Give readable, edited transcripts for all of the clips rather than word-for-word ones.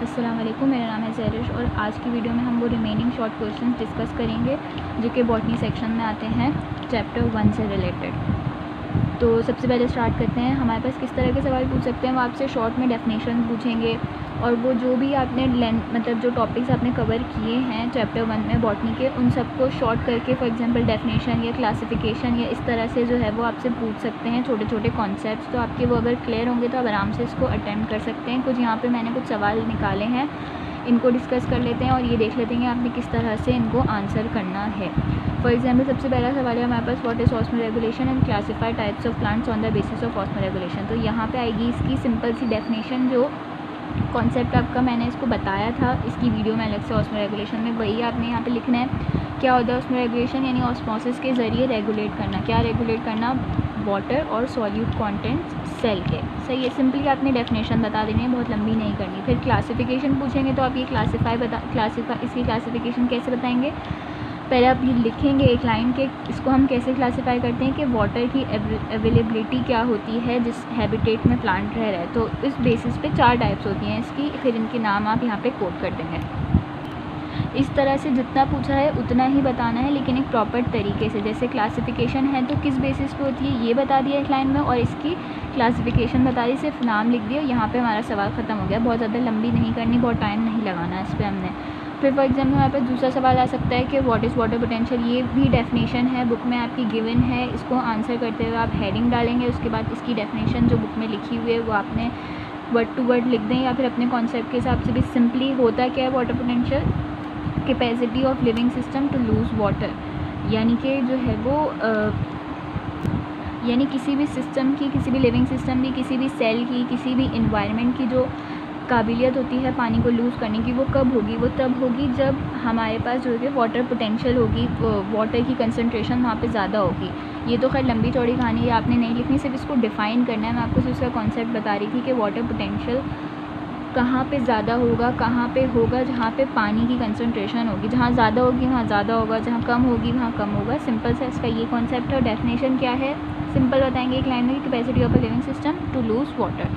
अस्सलाम वालेकुम, मेरा नाम है ज़ैरिश और आज की वीडियो में हम वो रिमेनिंग शॉर्ट क्वेश्चंस डिस्कस करेंगे जो कि बॉटनी सेक्शन में आते हैं चैप्टर 1 से रिलेटेड। तो सबसे पहले स्टार्ट करते हैं। हमारे पास किस तरह के सवाल पूछ सकते हैं, वो आपसे शॉर्ट में डेफिनेशन पूछेंगे और वो जो भी आपने मतलब जो टॉपिक्स आपने कवर किए हैं चैप्टर 1 में बॉटनी के, उन सबको शॉर्ट करके फॉर एग्जांपल डेफिनेशन या क्लासिफिकेशन या इस तरह से जो है वो आपसे पूछ सकते हैं छोटे छोटे कॉन्सेप्ट्स। तो आपके वो अगर क्लियर होंगे तो आप आराम से इसको अटेम्प्ट कर सकते हैं। कुछ यहाँ पर मैंने कुछ सवाल निकाले हैं, इनको डिस्कस कर लेते हैं और ये देख लेते हैं कि आपने किस तरह से इनको आंसर करना है। फॉर एग्जांपल सबसे पहला सवाल है हमारे पास, what is osmoregulation and classify types of plants on the basis of osmoregulation. तो यहाँ पे आएगी इसकी सिंपल सी डेफिनेशन, जो कॉन्सेप्ट आपका मैंने इसको बताया था इसकी वीडियो में अलग से ऑस्मोरेगुलेशन में, वही आपने यहाँ पे लिखना है। क्या होता है ऑस्मोरेगुलेशन, यानी ऑस्मोसिस के ज़रिए रेगुलेट करना। क्या रेगुलेट करना? वाटर और सॉल्यूट कंटेंट्स सेल के। सही है, सिंपली आपने डेफिनेशन बता देनी है, बहुत लंबी नहीं करनी। फिर क्लासिफिकेशन पूछेंगे तो आप ये इसकी क्लासिफिकेशन कैसे बताएंगे? पहले आप ये लिखेंगे एक लाइन के इसको हम कैसे क्लासिफाई करते हैं कि वाटर की अवेलेबिलिटी क्या होती है जिस हैबिटेट में प्लांट रह रहा है। तो इस बेसिस पे 4 टाइप्स होती हैं इसकी, फिर इनके नाम आप यहाँ पे कोट कर देंगे। इस तरह से जितना पूछा है उतना ही बताना है, लेकिन एक प्रॉपर तरीके से। जैसे क्लासिफिकेशन है तो किस बेसिस पे होती है ये बता दिया एक लाइन में, और इसकी क्लासिफिकेशन बता दी, सिर्फ नाम लिख दिया। यहाँ पे हमारा सवाल ख़त्म हो गया। बहुत ज़्यादा लंबी नहीं करनी, बहुत टाइम नहीं लगाना इस पर हमने। फिर फॉर एग्जाम्पल हमारे पास दूसरा सवाल आ सकता है कि व्हाट इज़ वाटर पोटेंशियल। ये भी डेफिनेशन है, बुक में आपकी गिवन है। इसको आंसर करते हुए आप हेडिंग डालेंगे, उसके बाद इसकी डेफिनेशन जो बुक में लिखी हुई है वो आपने वर्ड टू वर्ड लिख दें, या फिर अपने कॉन्सेप्ट के हिसाब से भी। सिंपली होता क्या है water potential? Capacity of living system to lose water, यानी कि जो है वो यानी किसी भी सिस्टम की, किसी भी लिविंग सिस्टम की, किसी भी सेल की, किसी भी इन्वायरमेंट की जो काबिलियत होती है पानी को लूज़ करने की, वो कब होगी? वो तब होगी जब हमारे पास जो है वाटर पोटेंशियल होगी, वाटर की कंसंट्रेशन वहाँ पे ज़्यादा होगी। ये तो खैर लंबी चौड़ी कहानी है, आपने नहीं लिखनी, सिर्फ इसको डिफ़ाइन करना है। मैं आपको सिर्फ उसका कॉन्सेप्ट बता रही थी कि वाटर पोटेंशियल कहाँ पे ज़्यादा होगा, कहाँ पे होगा जहाँ पे पानी की कंसंट्रेशन होगी। जहाँ ज़्यादा होगी वहाँ ज़्यादा होगा, जहाँ कम होगी वहाँ कम होगा। सिंपल सा इसका ये कॉन्सेप्ट है। और डेफिनेशन क्या है? सिंपल बताएंगे एक लाइन में, capacity of a living system to lose water.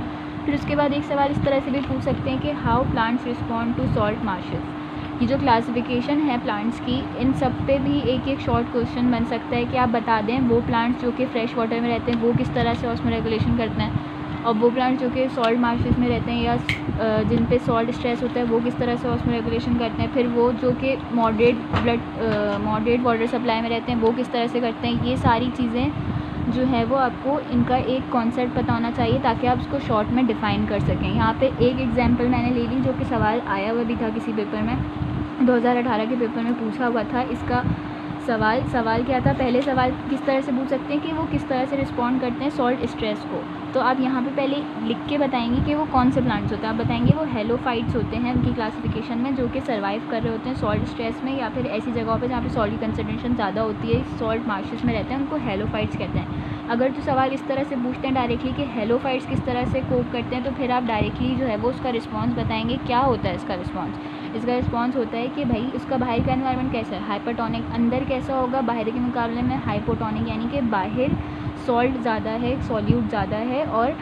फिर उसके बाद एक सवाल इस तरह से भी पूछ सकते हैं कि how plants respond to salt marshes. ये जो क्लासिफिकेशन है प्लांट्स की, इन सब पे भी एक एक शॉर्ट क्वेश्चन बन सकता है कि आप बता दें वो प्लांट्स जो कि फ्रेश वाटर में रहते हैं वो किस तरह से ऑस्मोरेगुलेशन करते हैं, और वो प्लांट्स जो कि सॉल्ट मार्शेस में रहते हैं या जिन पे सॉल्ट स्ट्रेस होता है वो किस तरह से ऑस्मोरेगुलेशन करते हैं। फिर वो जो कि मॉडरेट वाटर सप्लाई में रहते हैं वो किस तरह से करते हैं। ये सारी चीज़ें जो है वो आपको इनका एक कॉन्सेप्ट पता होना चाहिए ताकि आप उसको शॉर्ट में डिफ़ाइन कर सकें। यहाँ पे एक एग्जांपल मैंने ले ली जो कि सवाल आया हुआ भी था किसी पेपर में, 2018 के पेपर में पूछा हुआ था। इसका सवाल क्या था? पहले सवाल किस तरह से पूछ सकते हैं कि वो किस तरह से रिस्पॉन्ड करते हैं सॉल्ट स्ट्रेस को। तो आप यहाँ पे पहले लिख के बताएंगे कि वो कौन से प्लांट्स होते हैं। आप बताएंगे वो हेलोफाइट्स होते हैं उनकी क्लासिफिकेशन में, जो कि सर्वाइव कर रहे होते हैं सॉल्ट स्ट्रेस में, या फिर ऐसी जगहों पे जहाँ पे सॉल्ट की कंसनट्रेशन ज़्यादा होती है, सॉल्ट मार्शेस में रहते हैं, उनको हेलोफाइट्स कहते हैं। अगर तो सवाल इस तरह से पूछते हैं डायरेक्टली कि हेलोफाइट्स किस तरह से कोप करते हैं, तो फिर आप डायरेक्टली जो है वो उसका रिस्पॉन्स बताएंगे। क्या होता है इसका रिस्पॉन्स? इसका रिस्पॉन्स होता है कि भाई उसका बाहर का एनवायरनमेंट कैसा है, हाइपरटोनिक। अंदर कैसा होगा? बाहर के मुकाबले में हाइपोटोनिक, यानी कि बाहर सॉल्ट ज़्यादा है, सॉल्यूट ज़्यादा है और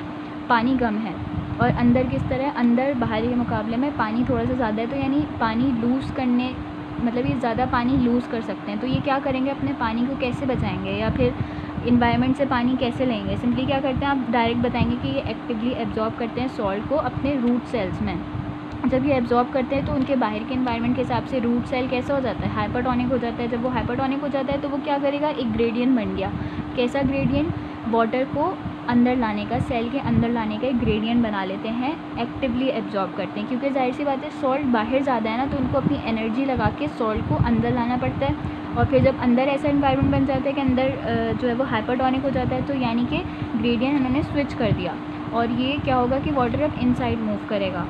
पानी कम है। और अंदर किस तरह? अंदर बाहर के मुकाबले में पानी थोड़ा सा ज़्यादा है, तो यानी पानी लूज़ करने, मतलब ये ज़्यादा पानी लूज़ कर सकते हैं। तो ये क्या करेंगे? अपने पानी को कैसे बचाएंगे, या फिर इन्वायरमेंट से पानी कैसे लेंगे? सिंपली क्या करते हैं, आप डायरेक्ट बताएंगे कि ये एक्टिवली एब्जॉर्ब करते हैं सॉल्ट को अपने रूट सेल्स में। जब ये एब्जॉर्ब करते हैं तो उनके बाहर के एनवायरनमेंट के हिसाब से रूट सेल कैसा हो जाता है? हाइपरटोनिक हो जाता है। जब वो हाइपरटोनिक हो जाता है तो वो क्या करेगा? एक ग्रेडियंट बन गया। कैसा ग्रेडियंट? वाटर को अंदर लाने का, सेल के अंदर लाने का एक ग्रेडियंट बना लेते हैं, एक्टिवली एब्जॉर्ब करते हैं। क्योंकि जाहिर सी बात है सॉल्ट बाहर ज़्यादा है ना, तो उनको अपनी एनर्जी लगा के सॉल्ट को अंदर लाना पड़ता है। और फिर जब अंदर ऐसा एनवायरनमेंट बन जाता है कि अंदर जो है वो हाइपरटोनिक हो जाता है, तो यानी कि ग्रेडियंट उन्होंने स्विच कर दिया, और ये क्या होगा कि वाटर अब इनसाइड मूव करेगा।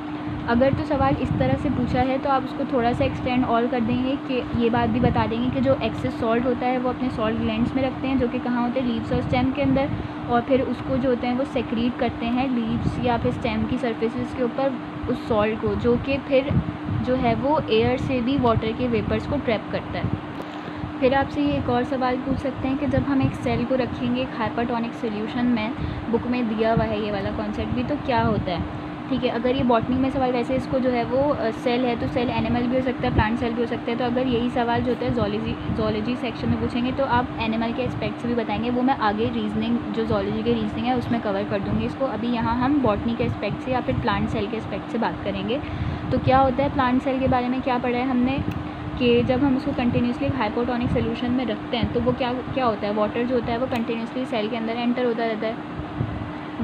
अगर तो सवाल इस तरह से पूछा है तो आप उसको थोड़ा सा एक्सटेंड और कर देंगे कि ये बात भी बता देंगे कि जो एक्सेस सॉल्ट होता है वो अपने सॉल्ट ग्लैंड्स में रखते हैं, जो कि कहाँ होते हैं? लीव्स और स्टेम के अंदर। और फिर उसको जो होते हैं वो सेक्रीट करते हैं लीव्स या फिर स्टेम की सर्फेसिस के ऊपर उस सॉल्ट को, जो कि फिर जो है वो एयर से भी वाटर के वेपर्स को ट्रैप करता है। फिर आपसे ये एक और सवाल पूछ सकते हैं कि जब हम एक सेल को रखेंगे एक हाइपरटोनिक सोल्यूशन में, बुक में दिया हुआ है ये वाला कॉन्सेप्ट भी, तो क्या होता है? ठीक है। अगर ये बॉटनी में सवाल वैसे इसको जो है वो सेल है तो सेल एनिमल भी हो सकता है, प्लांट सेल भी हो सकता है। तो अगर यही सवाल जो होता है जोलॉजी सेक्शन में पूछेंगे तो आप एनिमल के एस्पेक्ट से भी बताएंगे, वो मैं आगे रीजनिंग जो जोलॉजी के रीजनिंग है उसमें कवर कर दूँगी इसको। अभी यहाँ हम बॉटनी के एस्पेक्ट से या फिर प्लांट सेल के एस्पेक्ट से बात करेंगे। तो क्या होता है प्लांट सेल के बारे में क्या पढ़ा है हमने कि जब हम उसको कंटिन्यूसली हाइपोटोनिक सोल्यूशन में रखते हैं तो वो क्या होता है, वाटर जो होता है वो कंटिन्यूसली सेल के अंदर एंटर होता रहता है।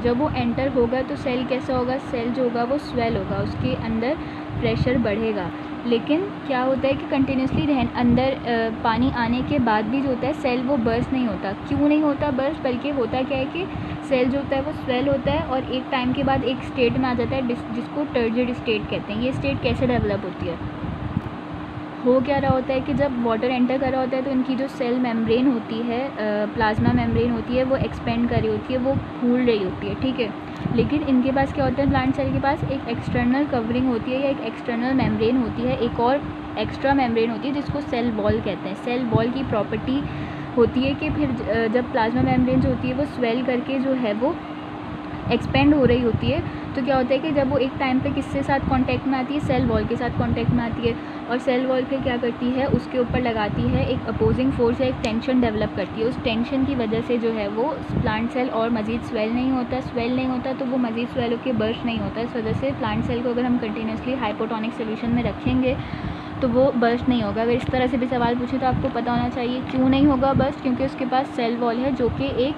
जब वो एंटर होगा तो सेल कैसा होगा, सेल जो होगा वो स्वेल होगा, उसके अंदर प्रेशर बढ़ेगा। लेकिन क्या होता है कि कंटिन्यूसली अंदर पानी आने के बाद भी जो होता है सेल वो बर्स्ट नहीं होता। क्यों नहीं होता बर्स्ट, बल्कि होता क्या है कि सेल जो होता है वो स्वेल होता है और एक टाइम के बाद एक स्टेट में आ जाता है जिसको टर्जिड स्टेट कहते हैं। ये स्टेट कैसे डेवलप होती है, हो क्या रहा होता है कि जब वाटर एंटर कर रहा होता है तो इनकी जो सेल मेम्ब्रेन होती है, प्लाज्मा मेम्ब्रेन होती है, वो एक्सपेंड कर रही होती है, वो फूल रही होती है, ठीक है। लेकिन इनके पास क्या होता है, प्लांट सेल के पास एक एक्सटर्नल कवरिंग होती है या एक एक्सटर्नल मेम्ब्रेन होती है, एक और एक्स्ट्रा मेम्ब्रेन होती है जिसको सेल वॉल कहते हैं। सेल वॉल की प्रॉपर्टी होती है कि फिर जब प्लाज्मा मेम्ब्रेन जो होती है वो स्वेल करके जो है वो एक्सपेंड हो रही होती है, तो क्या होता है कि जब वो एक टाइम पे किसके साथ कांटेक्ट में आती है, सेल वॉल के साथ कांटेक्ट में आती है, और सेल वॉल फिर क्या करती है, उसके ऊपर लगाती है एक अपोजिंग फोर्स या एक टेंशन डेवलप करती है। उस टेंशन की वजह से जो है वो प्लांट सेल और मज़ीद स्वेल नहीं होता तो वो मज़ीद स्वेल होकर बर्स्ट नहीं होता। इस वजह से प्लांट सेल को अगर हम कंटिन्यूसली हाइपोटोनिक सोल्यूशन में रखेंगे तो वो बर्स्ट नहीं होगा। अगर इस तरह से भी सवाल पूछे तो आपको पता होना चाहिए क्यों नहीं होगा बर्स्ट, क्योंकि उसके पास सेल वॉल है जो कि एक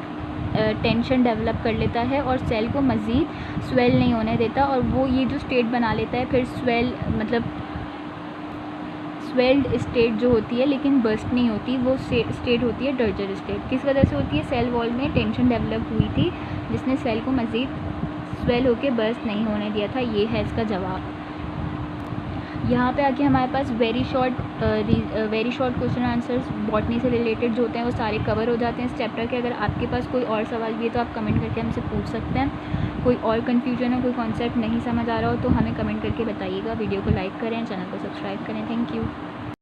टेंशन डेवलप कर लेता है और सेल को मज़ीद स्वेल नहीं होने देता, और वो ये जो स्टेट बना लेता है फिर स्वेल्ड स्टेट जो होती है, लेकिन बर्स्ट नहीं होती, वो स्टेट होती है टर्जिड स्टेट। किस वजह से होती है, सेल वॉल में टेंशन डेवलप हुई थी जिसने सेल को मज़ीद स्वेल होकर बर्स्ट नहीं होने दिया था। ये है इसका जवाब। यहाँ पे आके हमारे पास very short question answers botany से रिलेटेड जो होते हैं वो सारे कवर हो जाते हैं इस चैप्टर के। अगर आपके पास कोई और सवाल भी है तो आप कमेंट करके हमसे पूछ सकते हैं। कोई और कन्फ्यूजन हो, कोई कॉन्सेप्ट नहीं समझ आ रहा हो तो हमें कमेंट करके बताइएगा। वीडियो को लाइक करें, चैनल को सब्सक्राइब करें। Thank you.